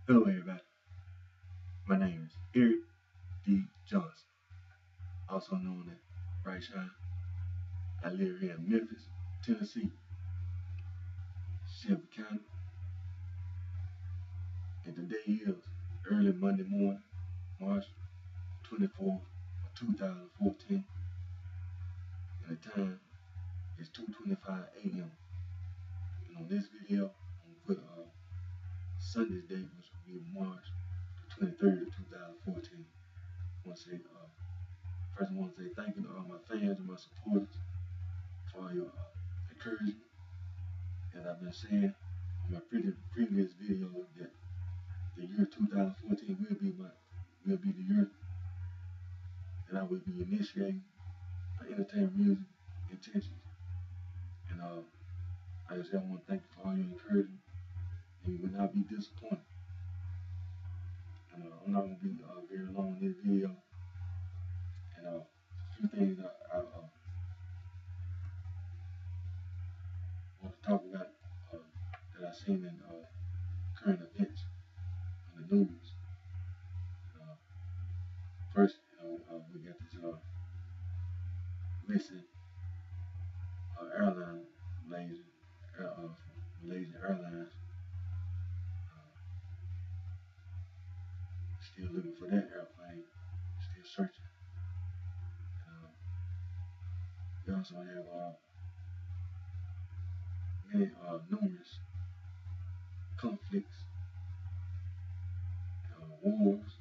Hello everybody, my name is Eric D. Johnson, also known as BrightShine. I live here in Memphis, Tennessee, Shelby County, and today is early Monday morning, March 24th, 2014, and the time is 2:25 a.m. And on this video, I'm going to put Sunday's date, which will be March the 23rd of 2014. I want to say, first I want to say thank you to all my fans and my supporters for all your encouragement. As I've been saying in my previous video, that the year 2014 will be the year that I will be initiating my entertainment music intentions. And I just want to thank you for all your encouragement, and you will not be disappointed. And I'm not going to be very long in this video. And a few things I want to talk about that I've seen in current events in the news. First, we got this missing airline, Malaysian Airlines. Still looking for that airplane, still searching. We also have many numerous conflicts, wars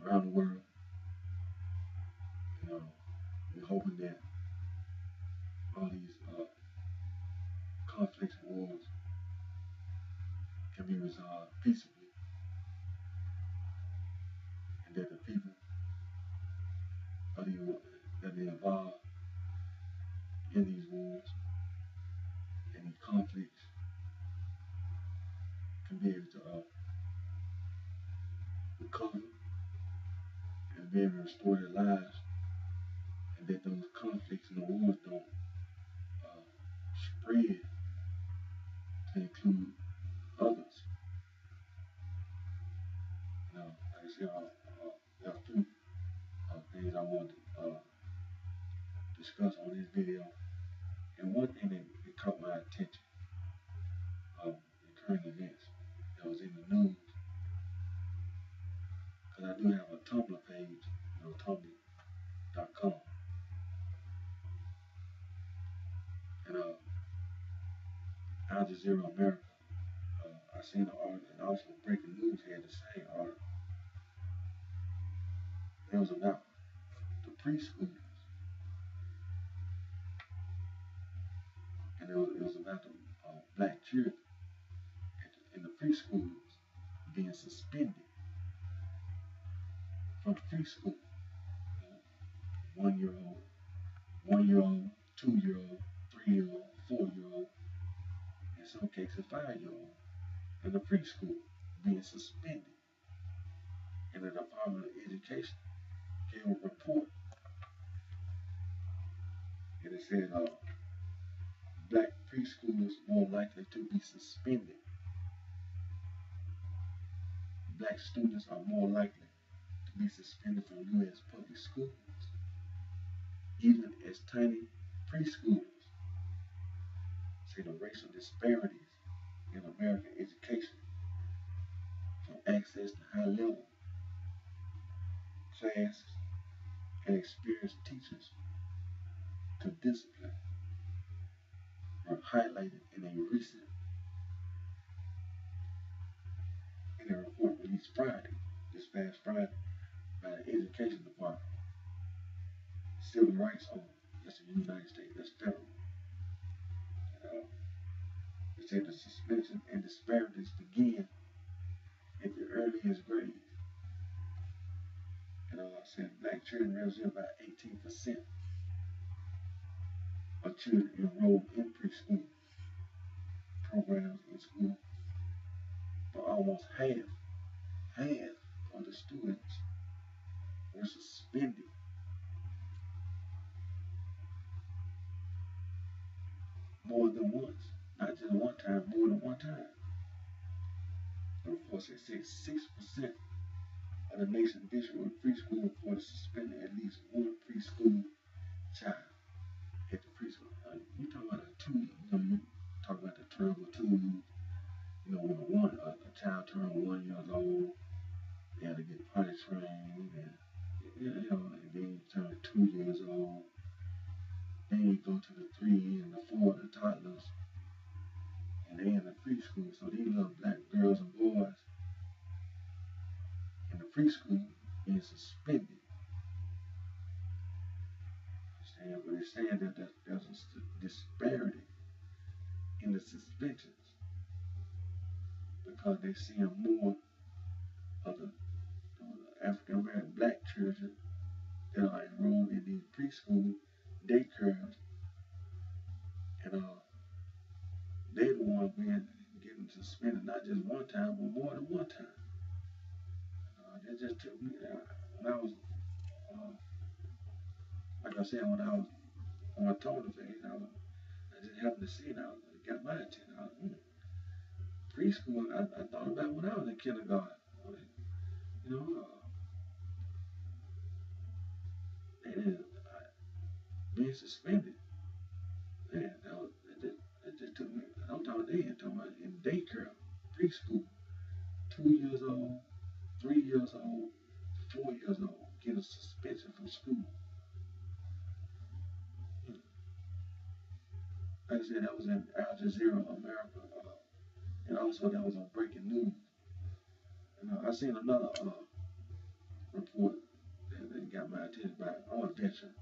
around the world. We're hoping that all these conflicts and wars can be resolved peaceably, and that the people that are involved in these wars and these conflicts can be able to recover and be able to restore their lives, and that those conflicts and the wars don't spread to include others. Like I said, there are three things I want to discuss on this video. And one thing that caught my attention in current events that was in the news, because I do have a Tumblr page, tumblr.com. And Al Jazeera America, I seen an article, and also Breaking News had the same article. It was about the preschoolers, and it was about the black children in the preschools being suspended from preschool. 1-year-old, 1-year-old, 2-year-old, 3-year-old, 4-year-old, in some cases 5-year-old, in the preschool being suspended. And the Department of Education gave a report, and it said black preschoolers more likely to be suspended. Black students are more likely to be suspended from U.S. public schools, even as tiny preschoolers. See the racial disparities in American education, from access to high-level classes and experienced teachers to discipline, were highlighted in a report released this past Friday, by the Education Department. Civil rights only. That's the United States. That's federal. It said the suspension and disparities begin at the earliest grades. And said black children represent about 18% of children enrolled in preschool programs in school, but almost half of the students were suspended more than once, not just one time, more than one time. The report said 6% of the nation's district preschool reported suspending at least one preschool child at the preschool. You talking about you talk about the terrible two. When a child turned 1 year old, they had to get potty trained, and then you turn 2 years old. Then you go to the 3 and the 4, the toddlers, and they in the preschool. So these little black girls and boys in the preschool being suspended. Understand? But they're saying that there's a disparity in the suspensions because they're seeing more of the African American black children that are enrolled in these preschool daycares, and they the ones getting suspended not just one time, but more than one time. That just took me when I was, like I said, when I told the thing, I just happened to see it. It got my attention. Preschool, I thought about when I was in kindergarten. And being suspended. Man, that just took me. I'm talking about in daycare, preschool, 2 years old, 3 years old, 4 years old, get a suspension from school. Like I said, that was in Al Jazeera, America, and also that was on Breaking News. And I seen another report that got my attention by I'm a veteran.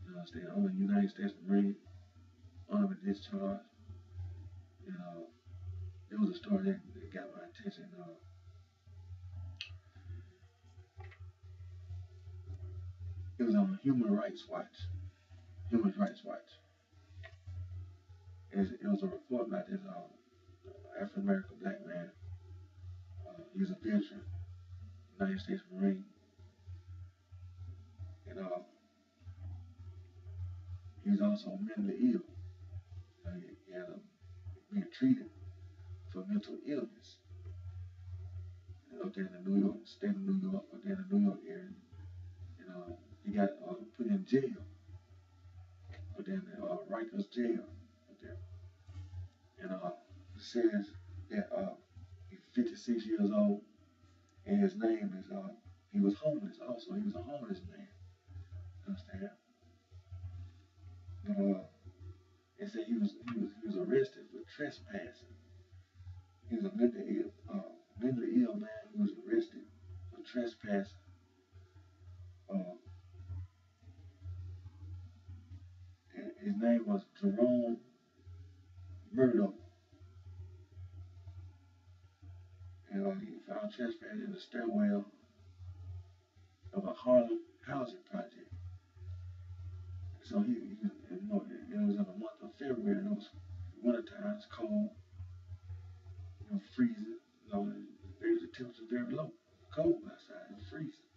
You understand? I'm a United States Marine, honorable discharge. And there was a story that got my attention. It was on Human Rights Watch. Human Rights Watch. It was a report about this African American black man. He was a veteran, United States Marine, and he was also mentally ill. He had being treated for mental illness. Up there in the New York, state of New York, up there in the New York area. And he got put in jail. Up there in the Rikers jail. Up there. And it says that he's 56 years old, and his name is, he was homeless also. He was a homeless man. Understand? But it said he was arrested for trespassing. He was a mentally ill man who was arrested for trespassing. And his name was Jerome Murdo. And he found trespassing in the stairwell of a Harlem housing project. So it was in the month of February, and it was wintertime, it's cold, freezing, the temperature very low, cold outside, it's freezing.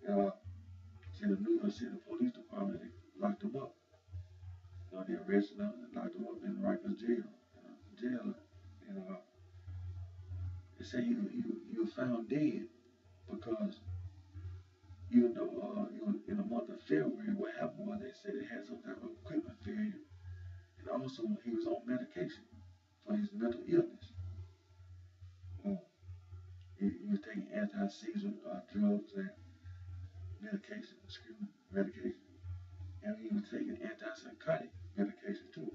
The New York City Police Department, they locked him up. They arrested him and locked him up in Rikers jail. And they say he was found dead because even though in the month of February, what happened was they said it had some type of equipment failure, and also he was on medication for his mental illness. He was taking anti-seizure drugs and medication, and he was taking antipsychotic medication too.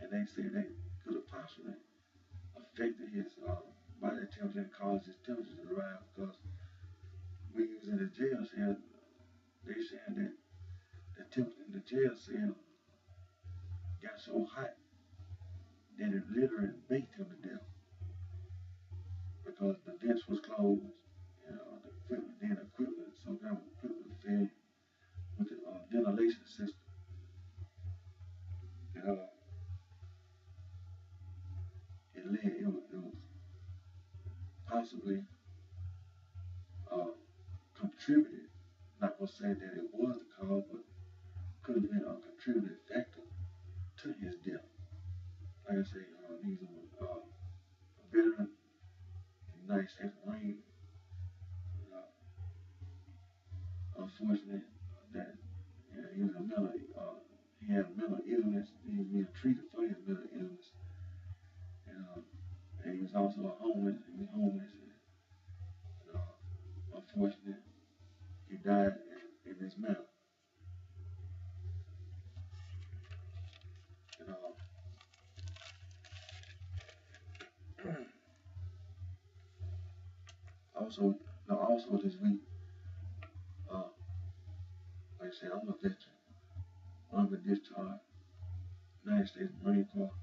And they said they could have possibly affected his body temperature and caused his temperature to rise because when he was in the jail cell, they said that the temperature in the jail cell got so hot that it literally baked him to death because the vents was closed, the equipment, some kind of equipment failure with the ventilation system. And it was possibly contributed, not gonna say that it was the cause, but could have been a contributing factor to his death. Like I say, he's a veteran that he was a mental, he had a mental illness. He was being treated for his mental illness, and he was also a homeless. He was homeless, and unfortunately, he died in this manner. And also, also this week, uh, like I said, I'm a veteran. I'm a discharged United States Marine Corps,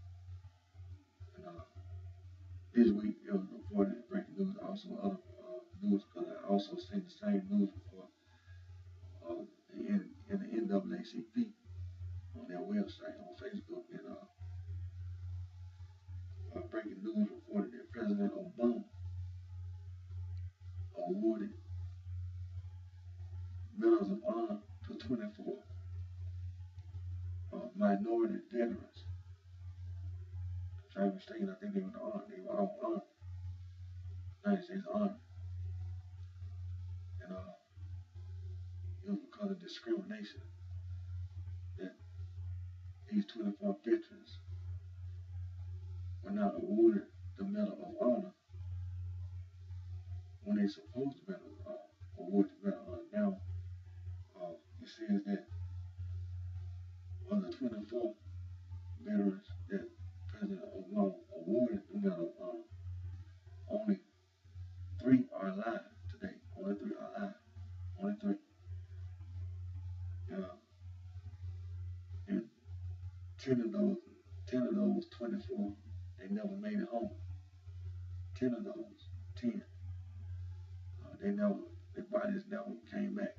and this week it was reported in breaking news, also other news, because I also seen the same news report in the NAACP on their website on Facebook, and breaking news reported that President Obama awarded Medals of Honor to 24 minority veterans. If I'm mistaken, I think they were honored. They were all honored. United States honored, and it was because of discrimination that these 24 veterans were not awarded the Medal of Honor when they supposed to be awarded the Medal of Honor. Now, it says that of the 24 veterans that President Obama awarded the Medal of Honor, only 3 are alive today. Only 3 are alive. Only 3. And 10 of those 24, they never made it home. 10 of those 10, their bodies never came back.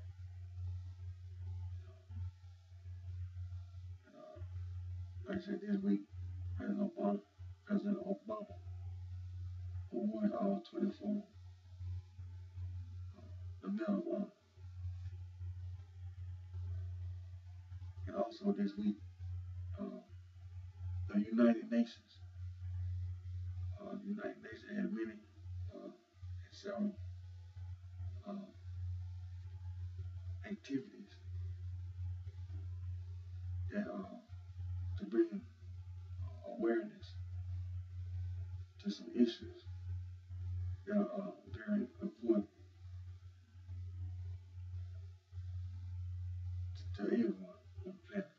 And, like I said, this week, President Obama awarded all 24 the Medal of Honor. And also this week, the United Nations had many several activities that to bring awareness to some issues that are very important to everyone on the planet.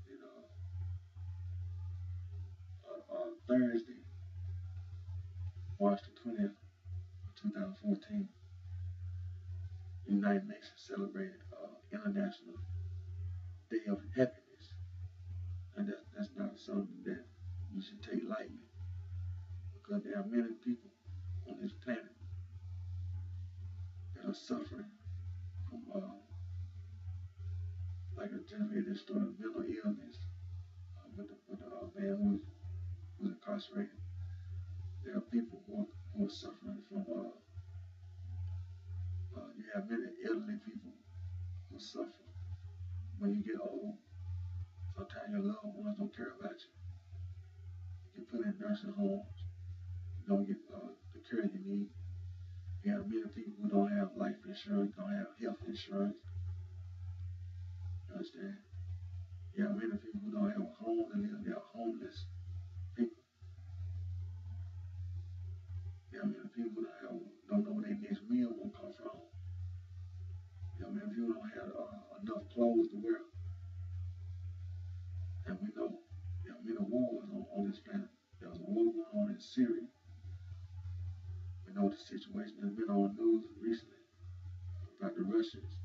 You know, Thursday, March the 20th, 2014, the United Nations celebrated International Day of Happiness, and that's not something that you should take lightly, because there are many people on this planet that are suffering from, like I just read this story, mental illness with the man who was incarcerated. There are people who are suffering from, you have many elderly people who suffer. When you get old, sometimes your loved ones don't care about you. You get put in nursing homes, you don't get the care you need. You have many people who don't have life insurance, don't have health insurance. You understand? You have many people who don't have a home to live. They are homeless people. You have many people who don't know where their next meal will come from. You have many people who don't have enough clothes to wear. And we know there are many wars on this planet. There was a war going on in Syria. We know the situation has been on the news recently about the Russians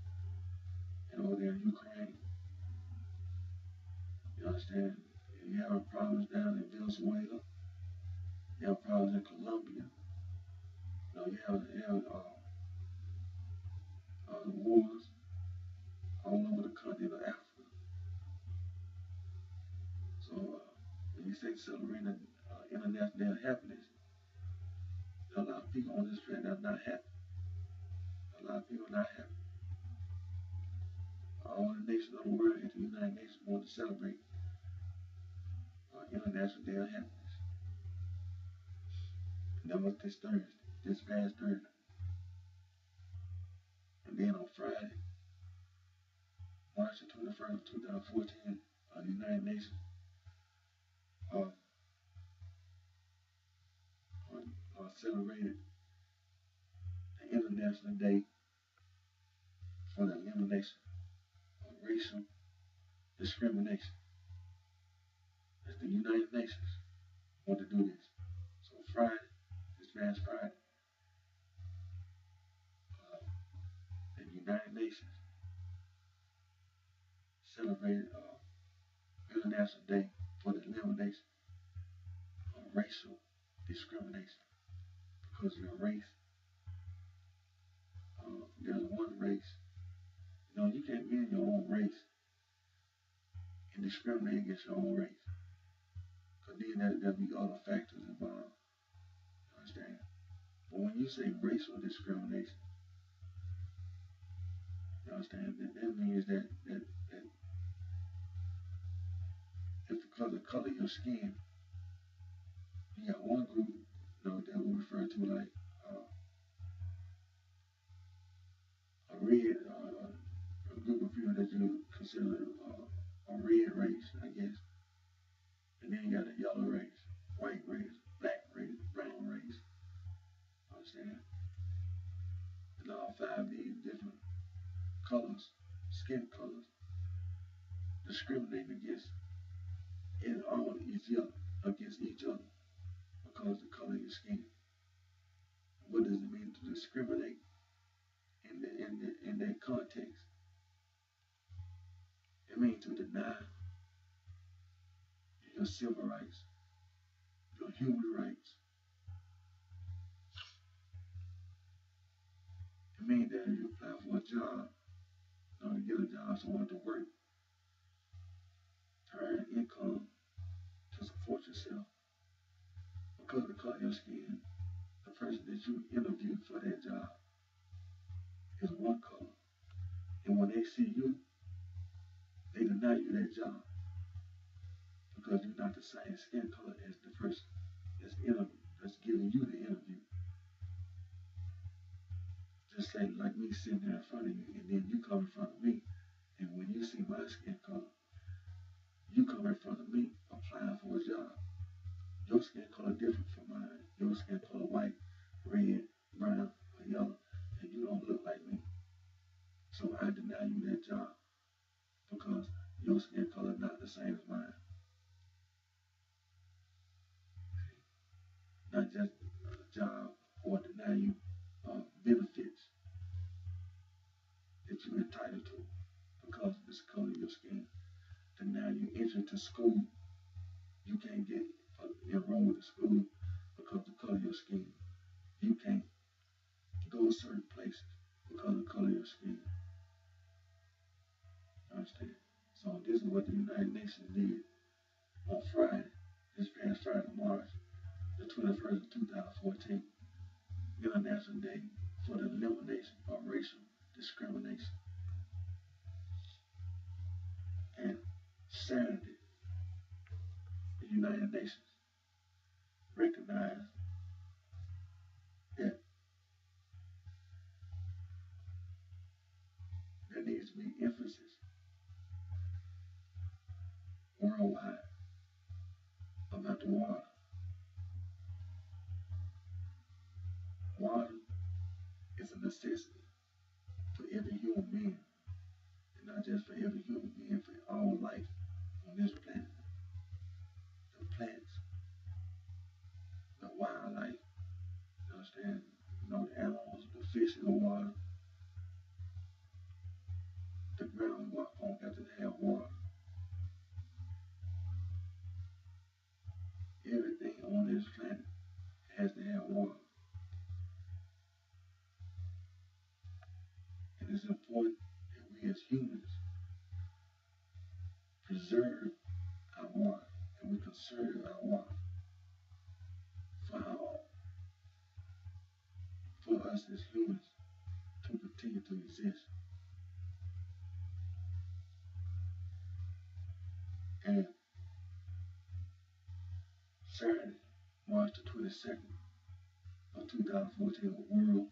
and over there in Ukraine. You understand? You have problems down in Venezuela. You have problems in Colombia. You have wars all over the continent of Africa. So when you say celebrating International Day of Happiness, there are a lot of people on this planet that are not happy. A lot of people are not happy. All the nations of the world and the United Nations want to celebrate International Day of Happiness. And that was this Thursday, this past Thursday. And then on Friday, March the 21st, 2014, the United Nations uh, celebrated the International Day for the elimination of racial discrimination. As the United Nations want to do this. So Friday, this past Friday, the United Nations celebrated International Day for the elimination of racial discrimination. Because of your race, there's one race. You know, you can't be in your own race and discriminate against your own race. Because then there'll be other factors involved. You understand? But when you say racial discrimination, you understand that means that if because of color of your skin, you got one group, you know, that we refer to like a red, a group of people that you consider a red race, I guess. And then you got a yellow race, white race, black race, brown race. Understand? And all five of these different colors, skin colors, discriminate against each other because of the color of your skin. What does it mean to discriminate in that context? It means to deny your civil rights, your human rights. It means that if you apply for a job, in order to get a job, someone to work, to earn income, to support yourself, because of the color of your skin, the person that you interviewed for that job is one color. And when they see you, they deny you that job because you're not the same skin color as the person that's giving you the interview. Just say like me sitting there in front of you, and then you come in front of me, and when you see my skin color, you come in front of me applying for a job. Your skin color different from mine. Your skin color white, red, brown, or yellow, and you don't look like me. So I deny you that job because your skin color not the same as mine. Not just a job or deny you benefits that you're entitled to because of this color of your skin. Deny you entry to school. You can't get enrolled in school because of the color of your skin. You can't go to certain places because of the color of your skin. Understand? So this is what the United Nations did on Friday, this past Friday, March the 21st of 2014, International Day for the elimination of racial discrimination. And Saturday, the United Nations recognized that there needs to be emphasis worldwide about the water. Water is a necessity for every human being, and not just for every human being, for all life on this planet. The plants, the wildlife, you understand? You know, the animals, the fish in the water, the ground we walk on got to have water. Everything on this planet has to have water. And it's important that we as humans preserve our water and we conserve our water for us as humans to continue to exist. And Saturday, March the 22nd of 2014, World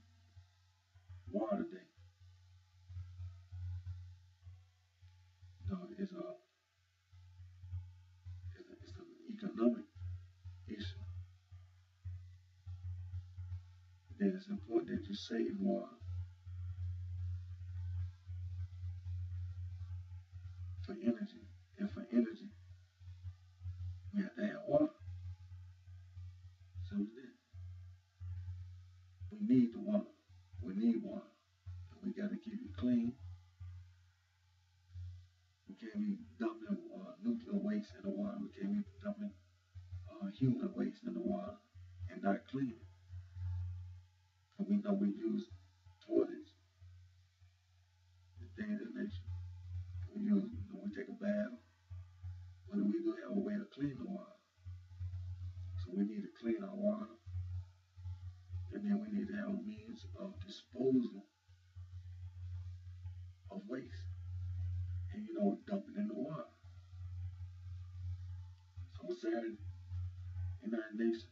Water Day. it's an economic issue. That it's important that you save water for energy. And for energy, we have to have water. So we need the water. We need water. And we got to keep it clean. We can't be dumping nuclear waste in the water. We can't be dumping human waste in the water and not clean it. And we know we use toilets and things of that nature. We take a bath. What do? We do have a way to clean the water. So we need to clean our water. And then we need to have a means of disposal of waste. And dump it in the water. So Saturday, United Nations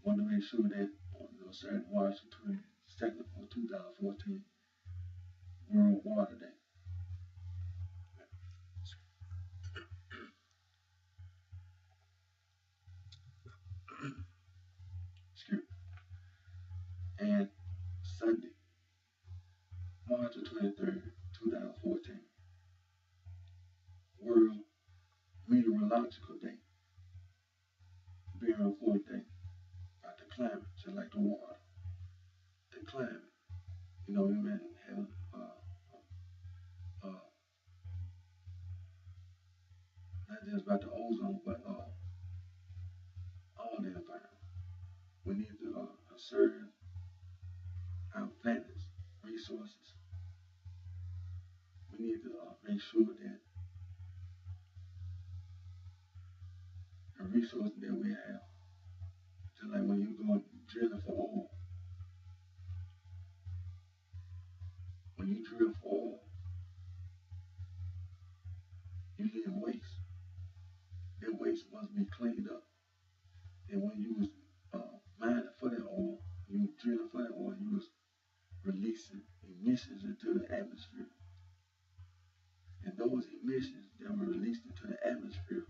want to make sure that on Saturday, March 22nd of 2014, World Water Day. Excuse me. And Sunday, March 23rd, 2014, World Meteorological Day. Very important day about the climate, just like the water. The climate. We've been having not just about the ozone, but all the environment. We need to conserve our planet's resources. We need to make sure that the resources that we have, just like when you go drilling for oil, when you drill for oil, you leave waste. That waste must be cleaned up. And when you was mining for that oil, you drilling for that oil, you was releasing emissions into the atmosphere. And those emissions that were released into the atmosphere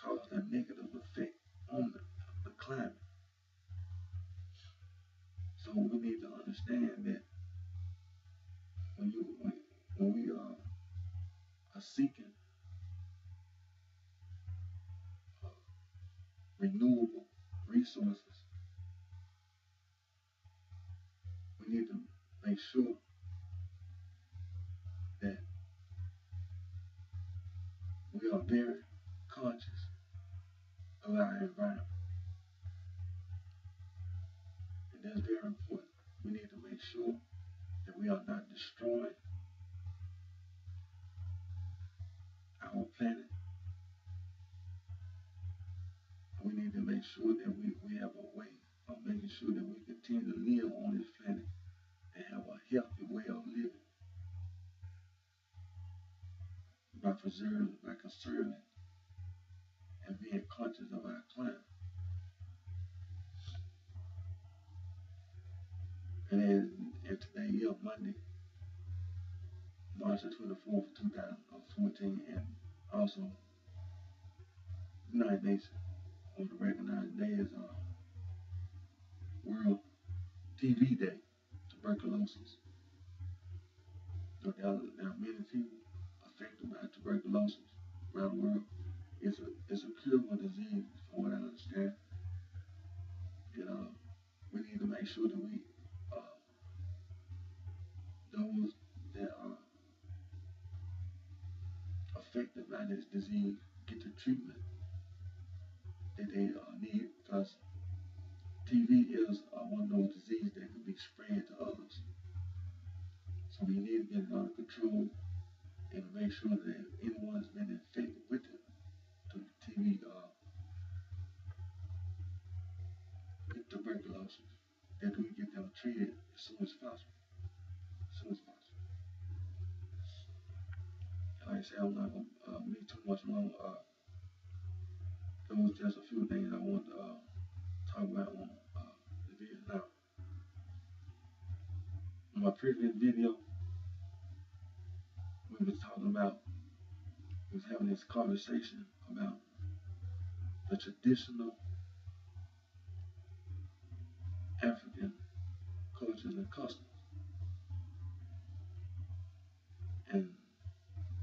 caused a negative effect on the climate. So we need to understand that when we are seeking renewable resources, we need to make sure that we are very conscious of our environment. And that's very important. We need to make sure that we are not destroying our planet. We need to make sure that we have a way of making sure that we continue to live on this planet and have a healthy way of living by conserving and being conscious of our climate. And today is Monday, March the 24th, 2014, and also United Nations on the recognized day is World TB Day, tuberculosis. There are many people affected by tuberculosis around the world. It's a curable disease, from what I understand. And we need to make sure that those that are affected by this disease get the treatment that they need, because TB is one of those diseases that can be spread to others. So we need to get it under control and make sure that if anyone has been infected with TB, with tuberculosis, that we get them treated as soon as possible. As soon as possible. Like I said, I'm not going to be too much long. There was just a few things I want to talk about on the video now. In my previous video, we was talking about, we was having this conversation about the traditional African cultures and customs, and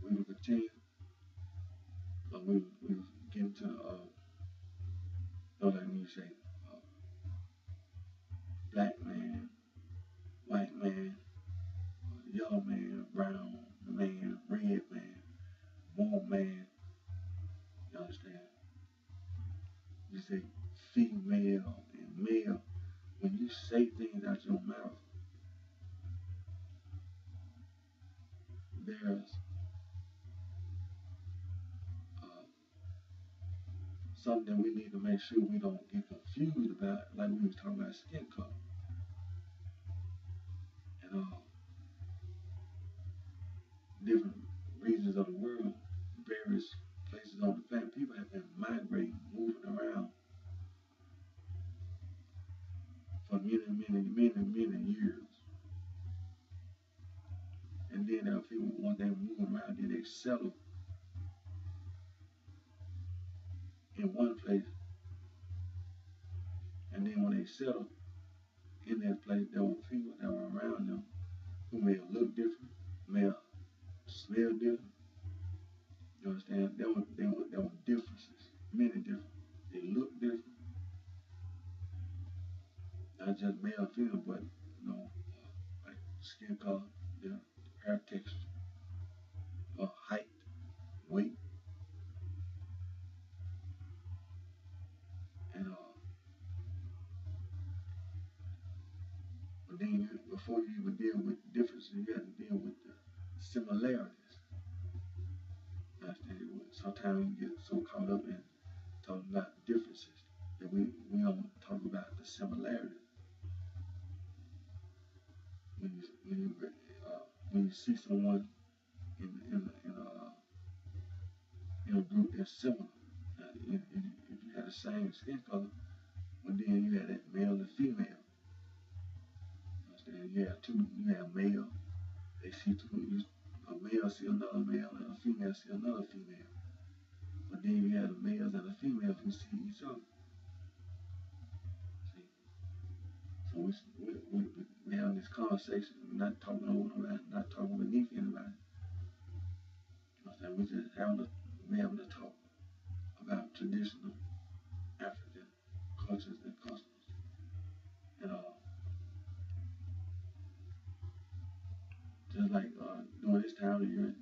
we would continue, we would get into, like when you say, uh, black man, white man, yellow man, brown man, red man, white man, you understand? You say female and male. When you say things out your mouth, there's uh, something that we need to make sure we don't get confused about, like we was talking about skin color. And different regions of the world, various places on the planet, people have been migrating, moving around for many years. And then there are people, once they move around, then they settle in one place. And then when they settle in that place, there were people that were around them who may look different, may smell different. You understand? There were differences, many different. They look different, not just male or female, but like skin color, their hair texture, height, weight, and but then before you even deal with differences, you got to deal with the similarities. You understand? Sometimes we get so caught up in talking about differences that we don't talk about the similarities. When you when you see someone in a group that's similar, if you had the same skin color, but then you had that male and female. Understand? You have male. They see a male see another male, and a female see another female. But then you have the males and the females who see each other. See? So we having this conversation. We're not talking over nobody, not talking beneath anybody. We're having a talk about traditional African cultures and customs. And just like during this time of year, it's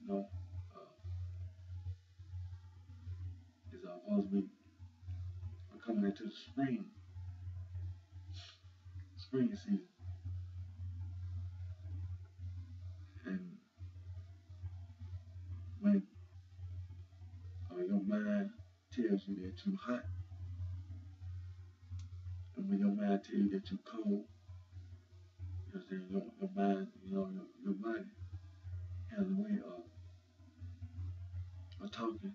supposed to be coming into the spring season. And when your mind tells you that you're hot, and when your mind tells you that you're cold, you know, saying your mind, your body has a way of talking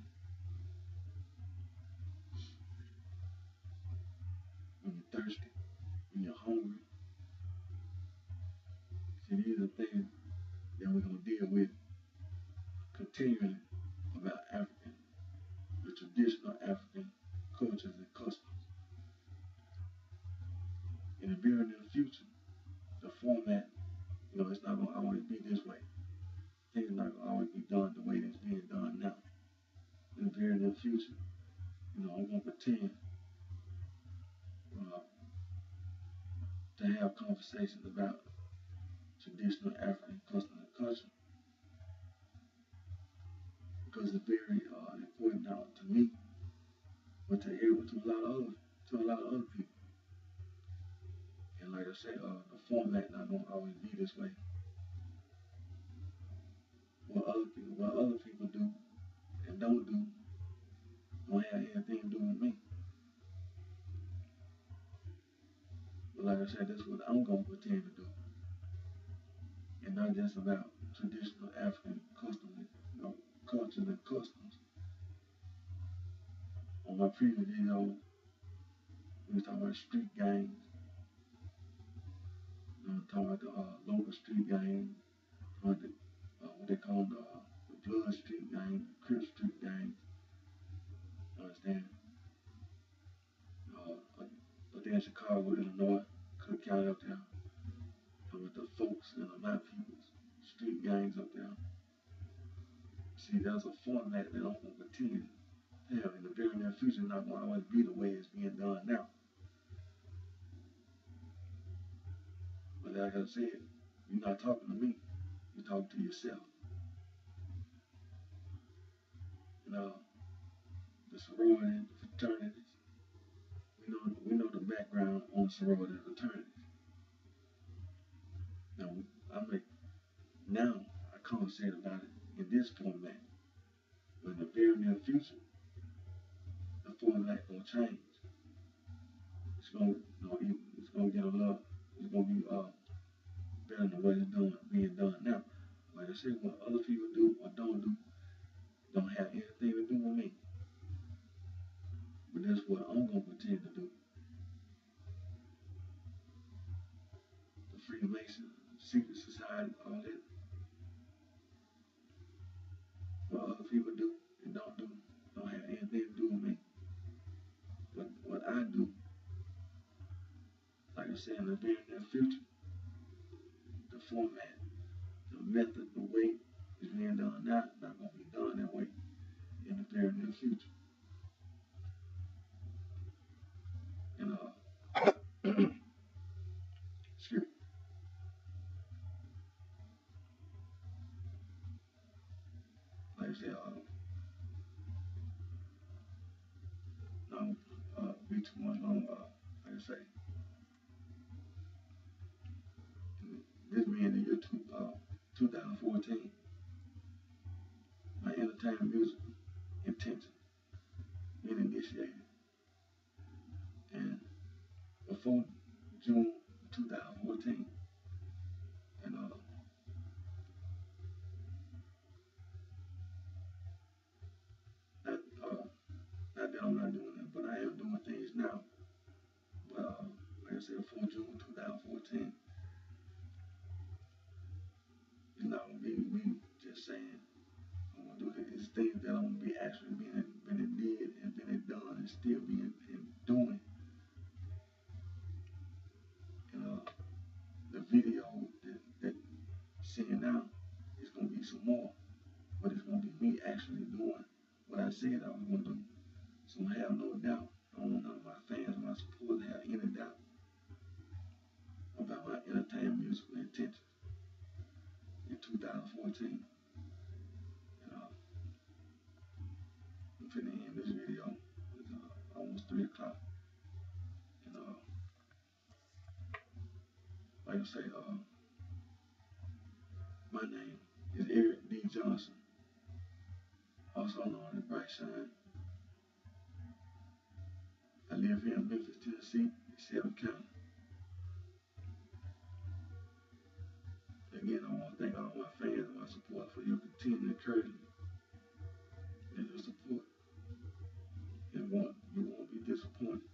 when you're thirsty, when you're hungry. See, these are things that we're going to deal with continually about African, the traditional African cultures and customs. In the very near future, the format, it's not going to always be this way. Things are not going to always be done the way it's being done now. In the very near future, I'm going to pretend to have conversations about traditional African custom and culture because it's very important now to me, but to a lot of other people. And like I said, the format not going to always be this way. What other people do and don't do don't have anything to do with me. But like I said, that's what I'm going to pretend to do. And not just about traditional African customs, cultures and customs. On my previous video, we were talking about street gangs. Talking about the local street gangs, what they call See, that's a format that I'm going to continue to have in the very near future. Not going to always be the way it's being done now. But like I said, you're not talking to me. You're talking to yourself. You know, the sorority, the fraternities. We know the background on sorority and fraternities. Now, now I conversate about it in this format. But in the very near future, the format gonna change. It's gonna get a lot. It's gonna be better than the way it's being done now. Like I said, what other people do or don't do don't have anything to do with me. But that's what I'm gonna continue to do. The Freemason, secret society, all that. What other people do and don't do don't have anything to do with me. But what I do, like I said, in the very near future, the format, the method, the way it's being done now, not gonna be done that way in the very near future. And excuse me, like I said, no, be too much long. Like I say, this being the year 2014, my entertainment music intention been initiated, and before June 2014, and not, not that I'm not doing that, but I am doing things now. But like I said, before June 2014, it's not gonna be me just saying I'm gonna do this. It's things that I'm gonna be actually being did and being done and still being and doing. And the video that seeing now is gonna be some more, but it's gonna be me actually doing what I said I was gonna do. So I have no doubt. I don't want none of my fans, my supporters have any doubt about my entertainment musical intentions in 2014. And I'm finna end this video. It's almost 3 o'clock. And like I say, my name is Eric D. Johnson, also known as BrightShine. I live here in Memphis, Tennessee, Shelby County. Again, I want to thank all my fans and my support for your continued encouragement and your support. And you won't be disappointed.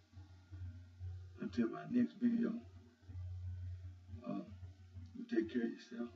Until my next video, you take care of yourself.